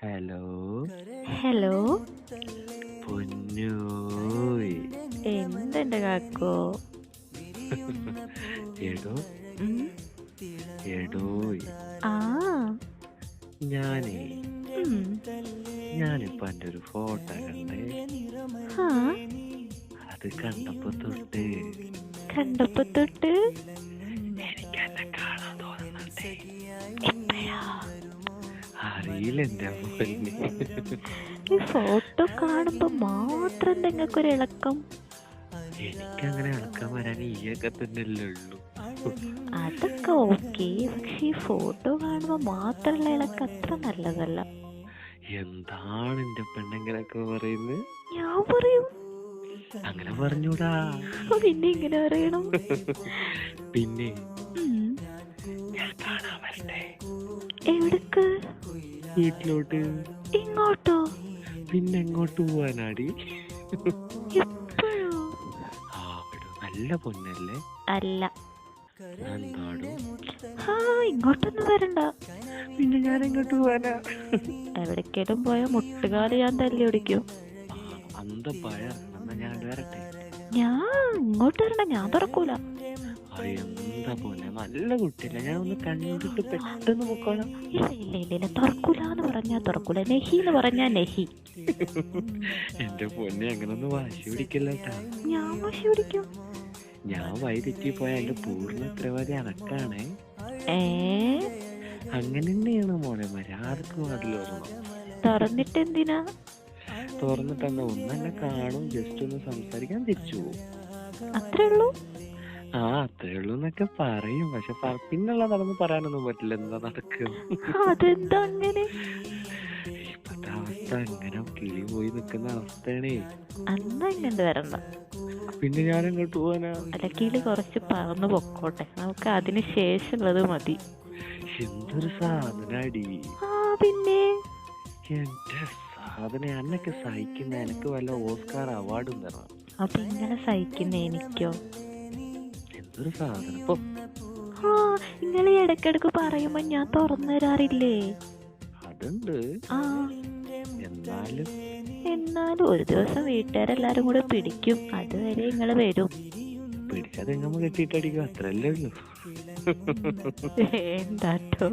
Hello hello, പൊന്നോയ്. എന്തുണ്ട് കാക്കോ? എടോ ഉം, എടോയ്, ആ, ഞാനേ ഉം, ഞാനിപ്പോ എൻ്റെ ഒരു ഫോട്ടോ കണ്ടേ. ആ, അത് കണ്ടപ്പോ തൊട്ട് കണ്ടപ്പോ തൊട്ട് എനിക്ക് എന്നെ കാണാൻ തോന്നുന്നുണ്ടേ. എപ്പോഴാ? അറിയില്ല എൻ്റെ പൊന്നെ. ഈ ഫോട്ടോ കാണുമ്പോ മാത്രം നിങ്ങൾക്കൊരു ഇളക്കം. എനിക്കങ്ങനെ അളക്കാൻ വരാൻ ഈയൊക്കെ തന്നെയല്ലേ ഉള്ളൂ. അതൊക്കെ ഓക്കെ, പക്ഷെ ഈ ഫോട്ടോ കാണുമ്പോ മാത്രമുള്ള ഇളക്കം അത്ര നല്ലതല്ല. എന്താണ് എൻ്റെ പെണ്ണെങ്ങനൊക്കെ പറയുന്നത്? ഞാൻ പറയും. അങ്ങനെ പറഞ്ഞൂടാ. പിന്നെ ഇങ്ങനെ പറയണം. പിന്നെ ഉം, ഞാൻ കാണാൻ വരട്ടെ എവിടക്ക്? വീട്ടിലോട്ട്. ഇങ്ങോട്ടോ? പിന്നെ എങ്ങോട്ട് പോവാനാടി? എപ്പോഴോ? നല്ല പൊന്നല്ലേ? അല്ല. എന്താടോ? ആ, ഇങ്ങോട്ടൊന്നും വരണ്ട. പിന്നെ ഞാൻ എങ്ങോട്ട് പോവാനാ? എവിടേക്കേലും പോയ മുട്ടുകാല് ഞാൻ തല്ലി ഓടിക്കും. അന്ത ഭയ. എന്നാ ഞാൻ വരട്ടെ. ഞാൻ ഇങ്ങോട്ട് വരണ്ട, ഞാൻ തുറക്കൂല. എന്താ പോലെ നല്ല കുട്ടിയല്ല. ഞാൻ ഒന്ന് കണ്ടിട്ട് പെട്ടെന്ന് പൊക്കോളാം. ഇല്ല ഇല്ല ഇല്ല ഇല്ല, തുറക്കൂലെന്ന് പറഞ്ഞാ തുറക്കൂല. നെഹി എന്ന് പറഞ്ഞാ നെഹി. എന്റെ പൊന്നെ, അങ്ങനൊന്നും വാശി പിടിക്കല്ലേട്ടാ. ഞാൻ വാശി പിടിക്കും. ഞാൻ വഴി തെറ്റിപ്പോയ അതിന്റെ പൂർണ്ണ ഉത്തരവാദി അനക്കാണേ. ഏ, അങ്ങനെ തന്നെയാണ് മോനെ, മര്യാദക്ക് പാടില്ല. തുറന്നിട്ട് എന്തിനാ? തുറന്നിട്ടെന്താ, ഒന്നെന്നെ കാണും, ജസ്റ്റ് ഒന്ന് സംസാരിക്കാൻ തിരിച്ചു പോകും. അത്രേ ഉള്ളൂ? ആ, അത്രേ ഉള്ളൂ എന്നൊക്കെ പറയും. പക്ഷെ പിന്നുള്ളതാണെന്ന് പറയാനൊന്നും പറ്റില്ല. എന്താ നടക്കും? അതെന്താ അങ്ങനെ? ഇപ്പത്തെ അവസ്ഥ അങ്ങനെ കിളി പോയി നിക്കുന്ന അവസ്ഥയാണേ. അന്നാ ഇങ്ങോട്ട് വരണ്ട. പിന്നെ ഞാൻ എങ്ങോട്ട് പോവാനാ? അല്ല, കിളി കുറച്ച് പറന്ന് പൊക്കോട്ടെ, നമുക്ക് അതിന് ശേഷമുള്ളത് മതി. എന്തൊരു സാധനാടി. ആ, പിന്നെ എന്റെ സാധന, എന്നൊക്കെ സഹിക്കുന്ന എനിക്ക് വല്ല ഓസ്കാർ അവാർഡും തരണം. അപ്പൊ ഇങ്ങനെ സഹിക്കുന്ന എനിക്കോ? എന്തൊരു സാധനം. ഇപ്പൊ ആ, നിങ്ങൾ ഇടക്കിടക്ക് പറയുമ്പോ ഞാൻ തുറന്നു തരാറില്ലേ? അതുണ്ട്. ആ, എന്നാലും ഒരു ദിവസം വീട്ടുകാരെല്ലാരും കൂടെ പിടിക്കും. അതുവരെ നിങ്ങള് വരും. പിടിച്ചാൽ എങ്ങമ്മ കെട്ടിയിട്ടടിക്കും, അത്രല്ലേ ഉള്ളൂ. വേണ്ടാട്ടോ.